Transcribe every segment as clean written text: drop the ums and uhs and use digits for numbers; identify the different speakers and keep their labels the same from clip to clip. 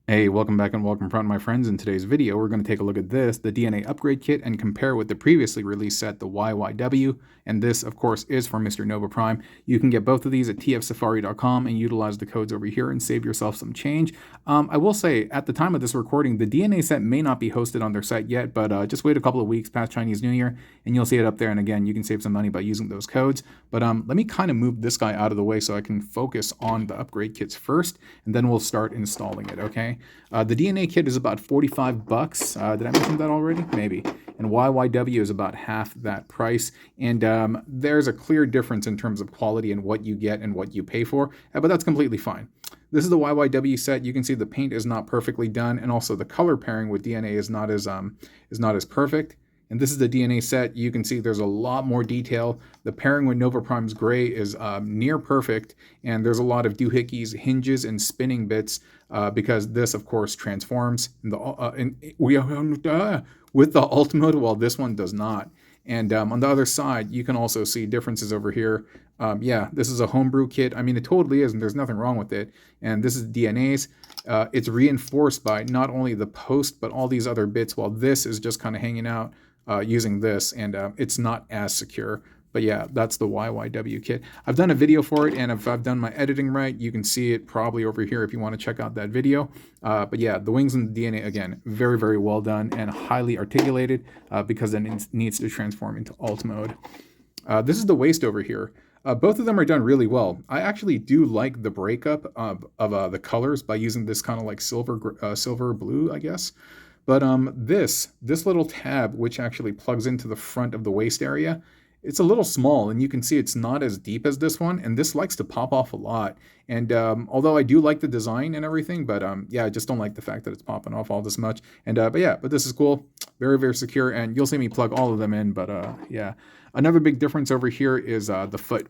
Speaker 1: Hey, welcome back and welcome front, my friends. In today's video, we're going to take a look at this, the DNA upgrade kit, and compare with the previously released set, the YYW. And this, of course, is for Mr. Nova Prime. You can get both of these at tfsafari.com and utilize the codes over here and save yourself some change. I will say, at the time of this recording, the DNA set may not be hosted on their site yet, but just wait a couple of weeks past Chinese New Year, and you'll see it up there. And again, you can save some money by using those codes. But let me kind of move this guy out of the way so I can focus on the upgrade kits first, and then we'll start installing it, okay? The DNA kit is about 45 bucks. Did I mention that already? Maybe. And YYW is about half that price. And there's a clear difference in terms of quality and what you get and what you pay for, but that's completely fine. This is the YYW set. You can see the paint is not perfectly done, and also the color pairing with DNA is not as perfect. And this is the DNA set. You can see there's a lot more detail. The pairing with Nova Prime's gray is near perfect, and there's a lot of doohickeys, hinges, and spinning bits because this, of course, transforms with the alt mode, while this one does not. And on the other side, you can also see differences over here. Yeah, this is a homebrew kit. I mean, it totally is, and there's nothing wrong with it. And this is DNA's. It's reinforced by not only the post, but all these other bits, while this is just kind of hanging out using this, and it's not as secure. But yeah, that's the YYW kit. I've done a video for it, and if I've done my editing right, you can see it probably over here if you want to check out that video. But yeah, the wings and the DNA, again, very, very well done and highly articulated because it needs to transform into alt mode. This is the waist over here. Both of them are done really well. I actually do like the breakup of the colors by using this kind of like silver blue, I guess. But this little tab, which actually plugs into the front of the waist area, it's a little small, and you can see it's not as deep as this one, and this likes to pop off a lot. And although I do like the design and everything, but yeah, I just don't like the fact that it's popping off all this much. And but this is cool, very, very secure, and you'll see me plug all of them in. But yeah, another big difference over here is the foot.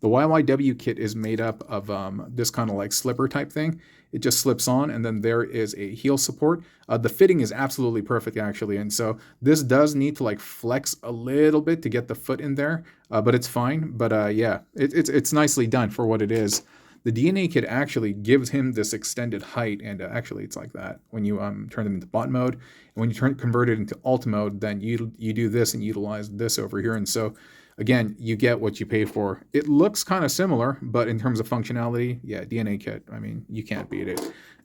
Speaker 1: The YYW kit is made up of this kind of like slipper type thing. It just slips on, and then there is a heel support. The fitting is absolutely perfect, actually, and so this does need to like flex a little bit to get the foot in there, but it's fine. But yeah, it's nicely done for what it is. The DNA kit actually gives him this extended height, and actually it's like that when you turn them into bot mode. And when you convert it into alt mode, then you do this and utilize this over here, and so again, you get what you pay for. It looks kind of similar, but in terms of functionality, yeah, DNA kit, I mean, you can't beat it.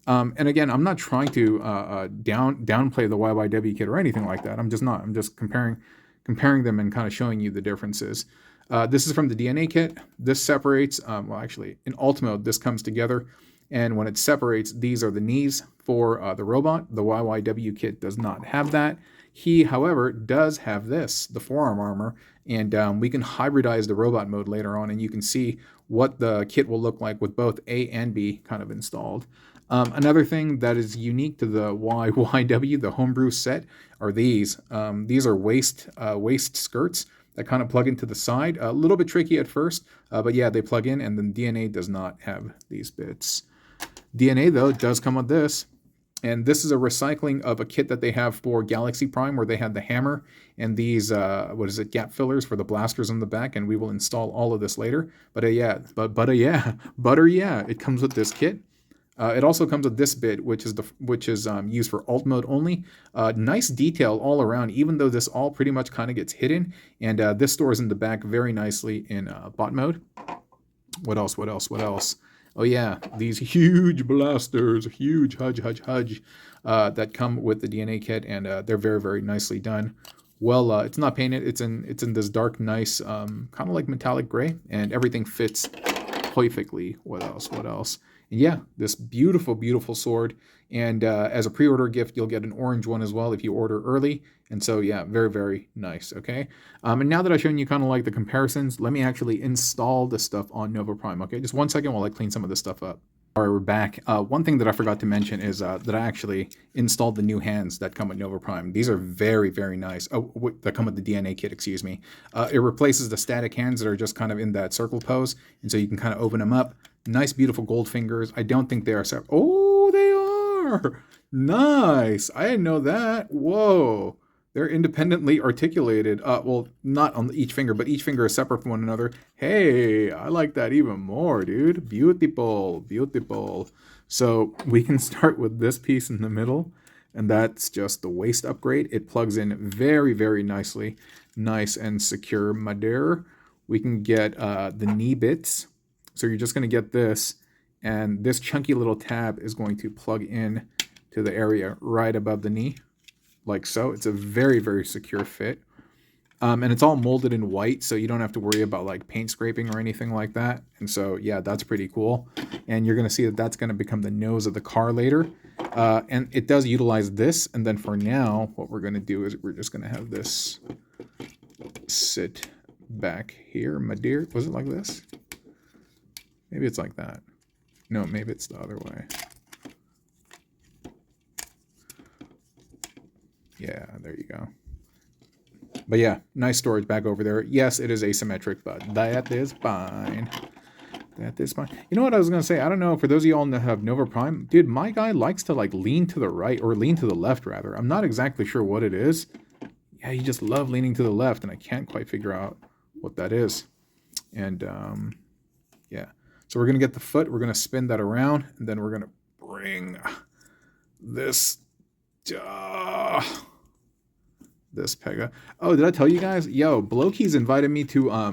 Speaker 1: And again, I'm not trying to downplay the YYW kit or anything like that. I'm just not. I'm just comparing them and kind of showing you the differences. This is from the DNA kit. This separates, well, actually, in alt mode, this comes together. And when it separates, these are the knees for the robot. The YYW kit does not have that. He, however, does have this, the forearm armor, and we can hybridize the robot mode later on, and you can see what the kit will look like with both A and B kind of installed. Another thing that is unique to the YYW, the homebrew set, are these. These are waist skirts that kind of plug into the side. A little bit tricky at first, but yeah, they plug in, and then DNA does not have these bits. DNA, though, does come with this. And this is a recycling of a kit that they have for Galaxy Prime, where they had the hammer and these, gap fillers for the blasters on the back, and we will install all of this later. But yeah, it comes with this kit. It also comes with this bit, which is used for alt mode only. Nice detail all around, even though this all pretty much kind of gets hidden. And this stores in the back very nicely in bot mode. What else? Oh yeah, these huge blasters, huge hudge, that come with the DNA kit, and they're very, very nicely done. Well, it's not painted. It's in this dark, nice, kind of like metallic gray, and everything fits perfectly. What else? And yeah, this beautiful, beautiful sword. And as a pre-order gift, you'll get an orange one as well if you order early. And so, yeah, very, very nice, okay? And now that I've shown you kind of like the comparisons, let me actually install the stuff on Nova Prime, okay? Just 1 second while I clean some of this stuff up. All right, we're back. One thing that I forgot to mention is that I actually installed the new hands that come with Nova Prime. These are very, very nice. Oh, that come with the DNA kit, excuse me. It replaces the static hands that are just kind of in that circle pose, and so you can kind of open them up. Nice, beautiful gold fingers. I don't think they are separate. Oh, they are! Nice! I didn't know that. Whoa. they're independently articulated. Well, not on each finger, but each finger is separate from one another. Hey, I like that even more, dude. Beautiful, beautiful. So we can start with this piece in the middle, and that's just the waist upgrade. It plugs in very, very nicely. Nice and secure, my dear. We can get the knee bits. So you're just going to get this, and this chunky little tab is going to plug in to the area right above the knee, like so. It's a very, very secure fit. And it's all molded in white, so you don't have to worry about like paint scraping or anything like that. And so, yeah, that's pretty cool. And you're going to see that that's going to become the nose of the car later. And it does utilize this. And then for now, what we're going to do is we're just going to have this sit back here, my dear. Was it like this? Maybe it's like that. No, maybe it's the other way. Yeah, there you go. But yeah, nice storage back over there. Yes, it is asymmetric, but that is fine. That is fine. You know what I was going to say? I don't know, for those of y'all that have Nova Prime, dude, my guy likes to like lean to the right, or lean to the left rather. I'm not exactly sure what it is. Yeah, you just love leaning to the left, and I can't quite figure out what that is. And yeah. So we're going to get the foot, we're going to spin that around, and then we're going to bring this, this pega. Oh, did I tell you guys? Yo, Blokey's invited me to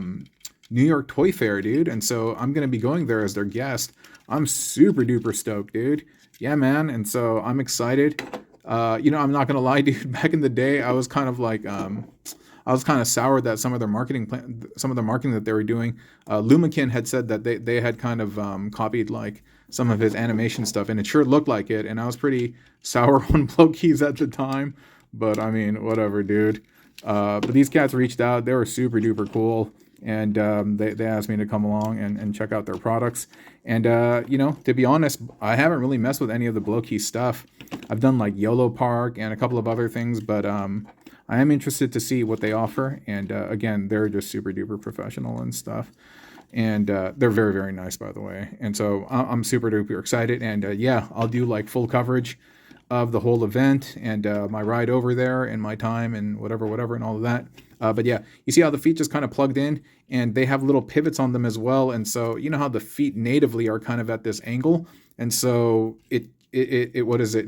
Speaker 1: New York Toy Fair, dude, and so I'm going to be going there as their guest. I'm super duper stoked, dude. Yeah, man, and so I'm excited. You know, I'm not going to lie, dude, back in the day, I was kind of like... I was kind of sour that some of their marketing that they were doing. Lumakin had said that they had kind of copied like some of his animation stuff, and it sure looked like it. And I was pretty sour on Blokey's at the time, but I mean, whatever, dude. But these cats reached out; they were super duper cool, and they asked me to come along and check out their products. And you know, to be honest, I haven't really messed with any of the Blokey stuff. I've done like YOLO Park and a couple of other things, but I am interested to see what they offer, and again, they're just super duper professional and stuff, and they're very, very nice, by the way. And so I'm super duper excited, and yeah, I'll do like full coverage of the whole event and my ride over there and my time and whatever and all of that. But yeah, you see how the feet just kind of plugged in, and they have little pivots on them as well. And so you know how the feet natively are kind of at this angle, and so it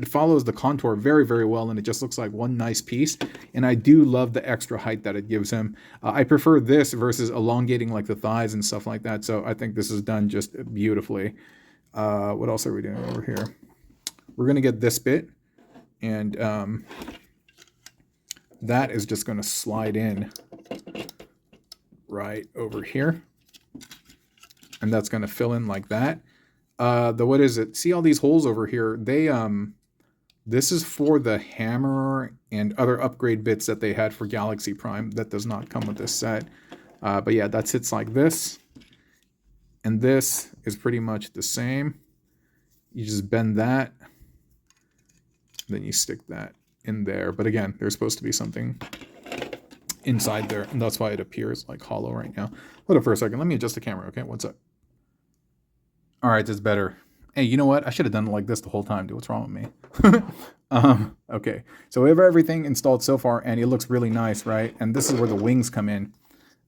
Speaker 1: follows the contour very, very well, and it just looks like one nice piece. And I do love the extra height that it gives him. I prefer this versus elongating like the thighs and stuff like that. So I think this is done just beautifully. What else are we doing over here? We're going to get this bit, and that is just going to slide in right over here, and that's going to fill in like that. What is it? See all these holes over here? They this is for the hammer and other upgrade bits that they had for Galaxy Prime. That does not come with this set. But yeah, that sits like this, and this is pretty much the same. You just bend that, then you stick that in there. But again, there's supposed to be something inside there, and that's why it appears like hollow right now. Hold up for a second. Let me adjust the camera. Okay, what's up? All right, that's better. Hey, you know what? I should have done it like this the whole time, dude. What's wrong with me? Okay, so we have everything installed so far, and it looks really nice, right? And this is where the wings come in.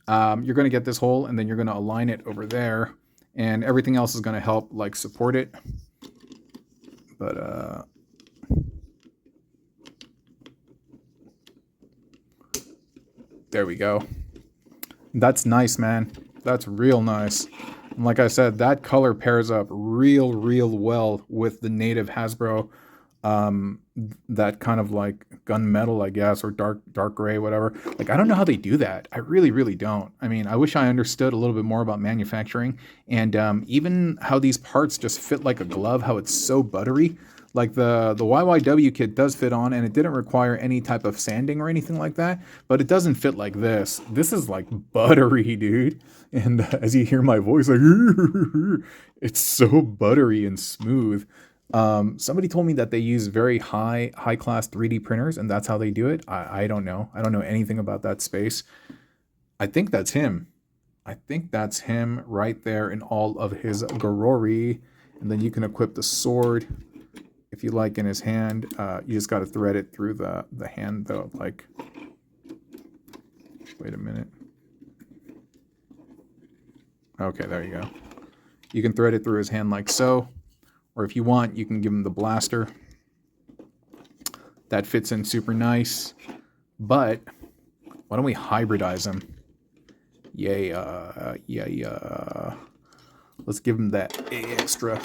Speaker 1: You're going to get this hole, and then you're going to align it over there, and everything else is going to help, like, support it. But, there we go. That's nice, man. That's real nice. And like I said, that color pairs up real well with the native Hasbro, that kind of like gunmetal, I guess, or dark gray, whatever. Like, I don't know how they do that. I really don't. I mean, I wish I understood a little bit more about manufacturing, and even how these parts just fit like a glove, how it's so buttery. Like the YYW kit does fit on, and it didn't require any type of sanding or anything like that, but it doesn't fit like this. This is like buttery, dude. And as you hear my voice, like, it's so buttery and smooth. Somebody told me that they use very high class 3D printers, and that's how they do it. I don't know. I don't know anything about that space. I think that's him. I think that's him right there in all of his glory. And then you can equip the sword if you like in his hand. You just got to thread it through the hand though, like Wait a minute. Okay, there you go. You can thread it through his hand like so. Or if you want, you can give him the blaster. That fits in super nice. But why don't we hybridize him? Yeah. Let's give him that extra.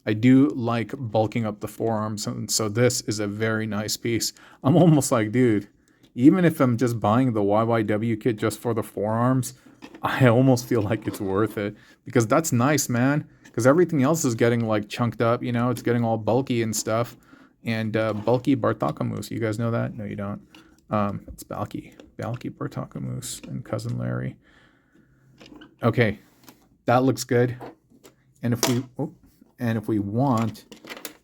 Speaker 1: I do like bulking up the forearms, and so this is a very nice piece. I'm almost like, dude, even if I'm just buying the YYW kit just for the forearms, I almost feel like it's worth it. Because that's nice, man. Because everything else is getting, like, chunked up, you know? It's getting all bulky and stuff. And bulky Bartakamus. You guys know that? No, you don't. It's Balky Bartakamus and Cousin Larry. Okay. That looks good. And if we want,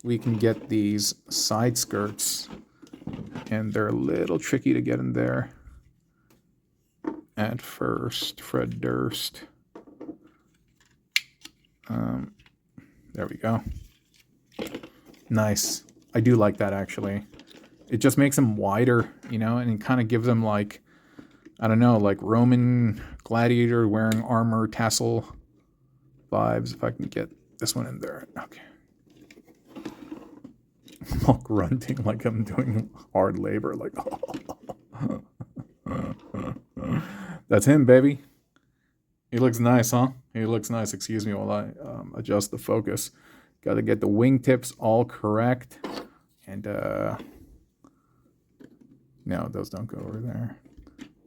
Speaker 1: we can get these side skirts. And they're a little tricky to get in there. At first, Fred Durst. There we go. Nice. I do like that, actually. It just makes him wider, you know, and it kind of gives him, like, I don't know, like Roman gladiator wearing armor tassel vibes. If I can get this one in there. Okay. I'm all grunting like I'm doing hard labor. Like, oh. That's him, baby. He looks nice, huh? He looks nice. Excuse me while I adjust the focus. Got to get the wingtips all correct. And, no, those don't go over there.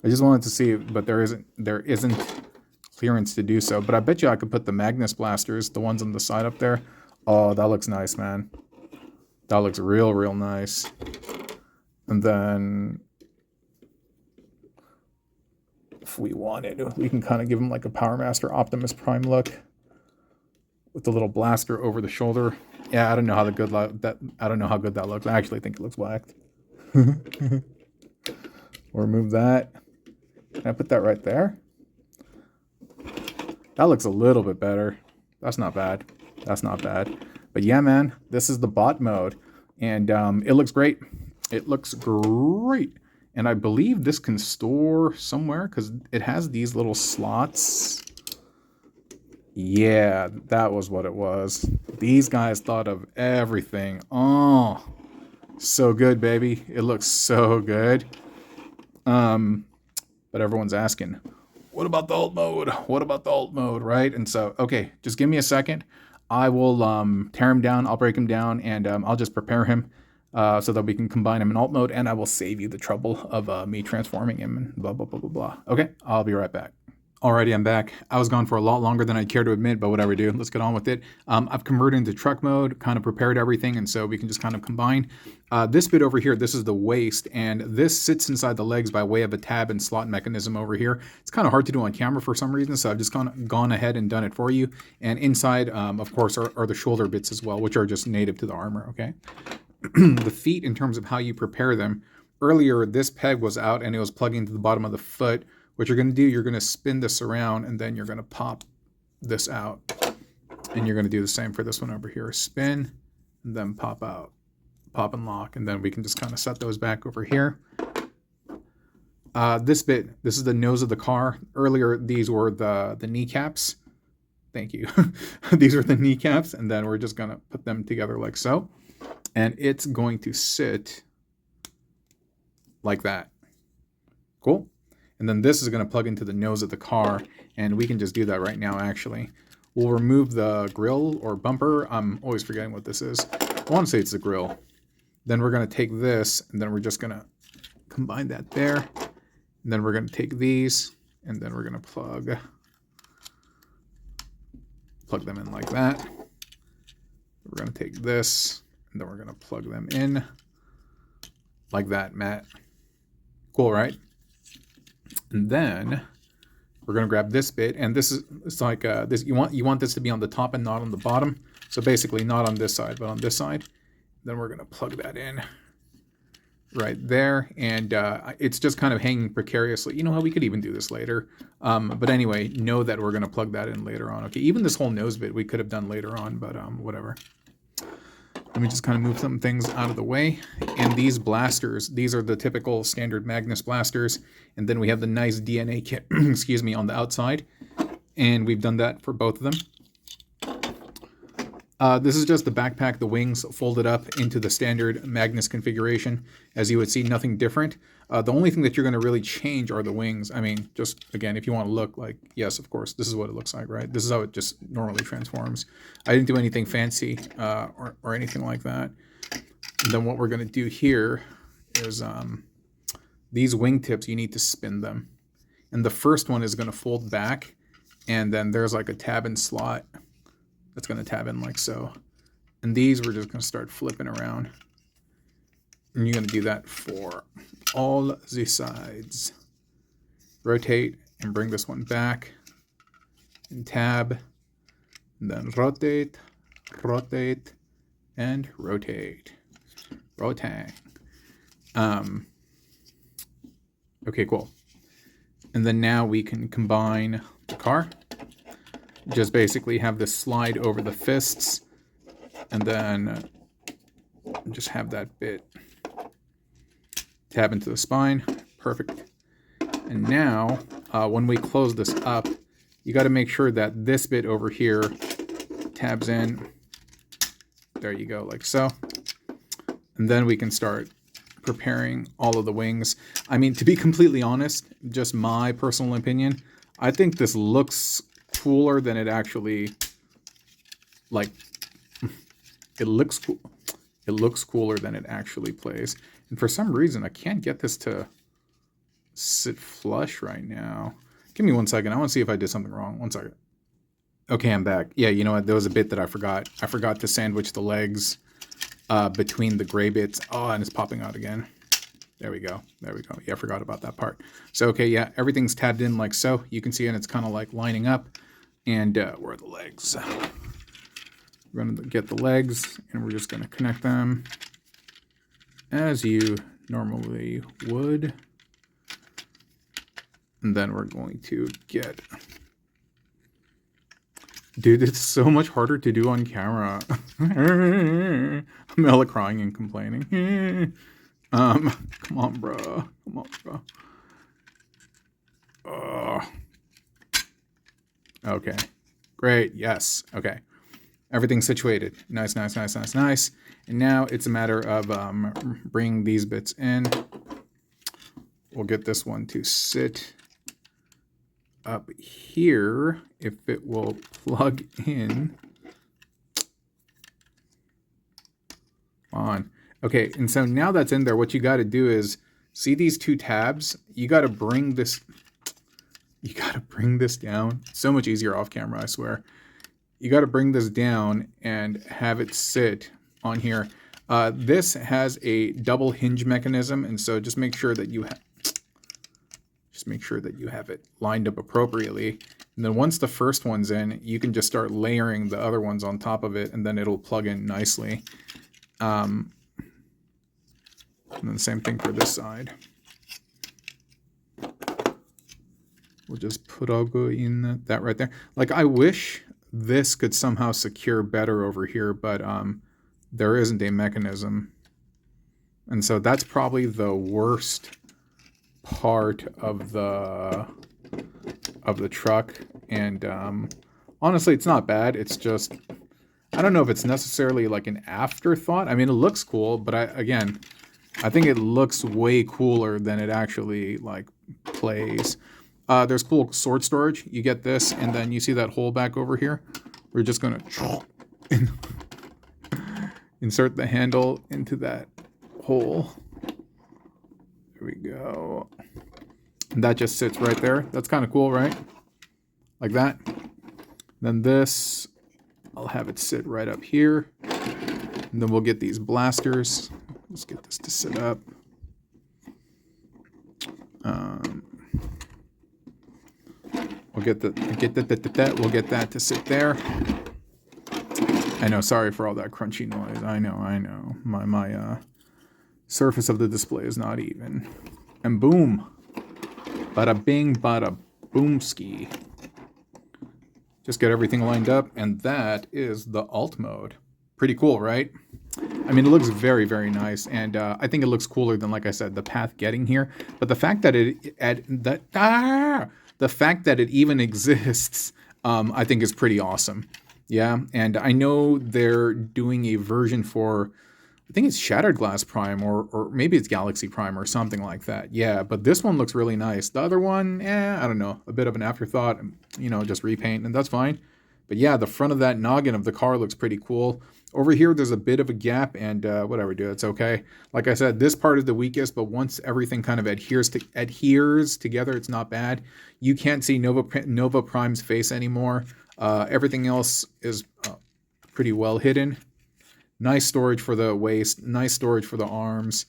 Speaker 1: I just wanted to see, but there isn't clearance to do so. But I bet you I could put the Magnus blasters, the ones on the side up there. Oh, that looks nice, man. That looks real nice. And then, if we wanted, we can kind of give him like a Power Master Optimus Prime look with the little blaster over the shoulder. Yeah, I don't know how good that looks. I actually think it looks whacked. We'll remove that. Can I put that right there? That looks a little bit better. That's not bad. That's not bad. But yeah, man, this is the bot mode. And it looks great. It looks great. And I believe this can store somewhere because it has these little slots. Yeah, that was what it was. These guys thought of everything. Oh, so good, baby. It looks so good. But everyone's asking, what about the alt mode? What about the alt mode, right? And so, okay, just give me a second. I will tear him down. I'll break him down, and I'll just prepare him so that we can combine him in alt mode, and I will save you the trouble of me transforming him and blah, blah, blah, blah, blah. Okay, I'll be right back. Alrighty, I'm back. I was gone for a lot longer than I'd care to admit, but whatever, dude. Let's get on with it. I've converted into truck mode, kind of prepared everything, and so we can just kind of combine. This bit over here, this is the waist, and this sits inside the legs by way of a tab and slot mechanism over here. It's kind of hard to do on camera for some reason, so I've just gone ahead and done it for you. And inside, of course, are the shoulder bits as well, which are just native to the armor, okay? The feet, in terms of how you prepare them, earlier this peg was out and it was plugging to the bottom of the foot. What you're going to do, you're going to spin this around and then you're going to pop this out. And you're going to do the same for this one over here. Spin and then pop out. Pop and lock. And then we can just kind of set those back over here. This bit, this is the nose of the car. Earlier, these were the kneecaps. Thank you. These are the kneecaps. And then we're just going to put them together like so. And it's going to sit like that. Cool. And then this is going to plug into the nose of the car, and we can just do that right now, actually. We'll remove the grill or bumper. I'm always forgetting what this is. I want to say it's the grill. Then we're going to take this, and then we're just going to combine that there. And then we're going to take these, and then we're going to plug them in like that. We're going to take this, and then we're going to plug them in like that, Matt. Cool, right? And then we're going to grab this bit, and this is, it's like this. You want this to be on the top and not on the bottom. So basically not on this side, but on this side. Then we're going to plug that in right there, and it's just kind of hanging precariously. You know how we could even do this later. But anyway, know that we're going to plug that in later on. Okay, even this whole nose bit we could have done later on, but whatever. Let me just kind of move some things out of the way. And these blasters, these are the typical standard Magnus blasters. And then we have the nice DNA kit, excuse me, on the outside. And we've done that for both of them. This is just the backpack, the wings folded up into the standard Magnus configuration. As you would see, nothing different. The only thing that you're going to really change are the wings. I mean, just, again, if you want to look like, yes, of course, this is what it looks like, right? This is how it just normally transforms. I didn't do anything fancy or anything like that. And then what we're going to do here is these wingtips, you need to spin them. And the first one is going to fold back, and then there's like a tab in slot that's going to tab in like so. And these we're just going to start flipping around. And you're going to do that for all the sides. Rotate and bring this one back. And tab. And then rotate, rotate, and rotate. Rotate. Okay, cool. And then now we can combine the car. Just basically have this slide over the fists, and then just have that bit tab into the spine. Perfect. And now, when we close this up, you got to make sure that this bit over here tabs in. There you go, like so. And then we can start preparing all of the wings. I mean, to be completely honest, just my personal opinion, I think this looks cooler than it actually, like, it looks cool. It looks cooler than it actually plays. And for some reason, I can't get this to sit flush right now. Give me 1 second. I want to see if I did something wrong. 1 second. Okay, I'm back. Yeah, you know what? There was a bit that I forgot. I forgot to sandwich the legs between the gray bits. Oh, and it's popping out again. There we go. There we go. Yeah, I forgot about that part. So, okay, yeah, everything's tabbed in like so. You can see, and it's kind of like lining up. And where are the legs? We're going to get the legs, and we're just going to connect them as you normally would. And then we're going to get... Dude, it's so much harder to do on camera. I'm hella crying and complaining. Come on, bro. Come on, bro. Okay. Great. Yes. Okay. Everything's situated. Nice, nice, nice, nice, nice. And now it's a matter of bringing these bits in. We'll get this one to sit up here if it will plug in. Come on. Okay, and so now that's in there, what you got to do is, see these two tabs? You got to bring this, down. It's so much easier off camera, I swear. You got to bring this down and have it sit on here. This has a double hinge mechanism, and so just make sure that you have it lined up appropriately. And then once the first one's in, you can just start layering the other ones on top of it, and then it'll plug in nicely. And then the same thing for this side. We'll just put in that right there. Like, I wish this could somehow secure better over here, but there isn't a mechanism. And so that's probably the worst part of the truck. And honestly, it's not bad. It's just, I don't know if it's necessarily like an afterthought. I mean, it looks cool, but I think it looks way cooler than it actually like plays. There's cool sword storage. You get this, and then you see that hole back over here. We're just gonna insert the handle into that hole. There we go. And that just sits right there. That's kind of cool, right? Like that. Then this, I'll have it sit right up here. And then we'll get these blasters. Let's get this to sit up. We'll get that to sit there. I know, sorry for all that crunchy noise. I know. My surface of the display is not even. And boom. Bada bing, bada boomski. Just get everything lined up, and that is the alt mode. Pretty cool, right? I mean, it looks very, very nice, and I think it looks cooler than, like I said, the path getting here. But the fact that the fact that it even exists, I think is pretty awesome. Yeah, and I know they're doing a version for, I think it's Shattered Glass Prime, or maybe it's Galaxy Prime or something like that. Yeah, but this one looks really nice. The other one, I don't know, a bit of an afterthought, just repaint, and that's fine. But yeah, the front of that noggin of the car looks pretty cool. Over here, there's a bit of a gap, and whatever, dude, it's okay. Like I said, this part is the weakest, but once everything kind of adheres together, it's not bad. You can't see Nova Prime's face anymore. Everything else is pretty well hidden. Nice storage for the waist, nice storage for the arms.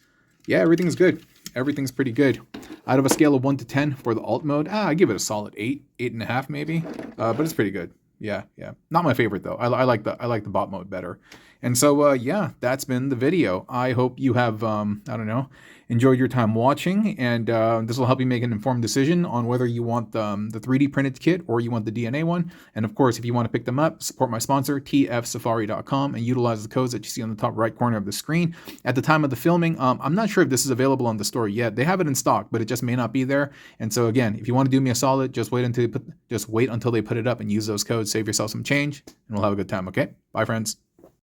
Speaker 1: Yeah, everything's good. Everything's pretty good. Out of a scale of 1 to 10 for the alt mode, I give it a solid 8, 8.5 maybe. But it's pretty good. Yeah. Not my favorite though. I like the bot mode better. And so yeah, that's been the video. I hope you have I don't know, enjoyed your time watching, and this will help you make an informed decision on whether you want the 3D printed kit or you want the DNA one. And of course, if you want to pick them up, support my sponsor tfsafari.com and utilize the codes that you see on the top right corner of the screen. At the time of the filming, I'm not sure if this is available on the store yet. They have it in stock, but it just may not be there. And so again, if you want to do me a solid, just wait until they put it up and use those codes. Save yourself some change, and we'll have a good time. Okay, bye friends.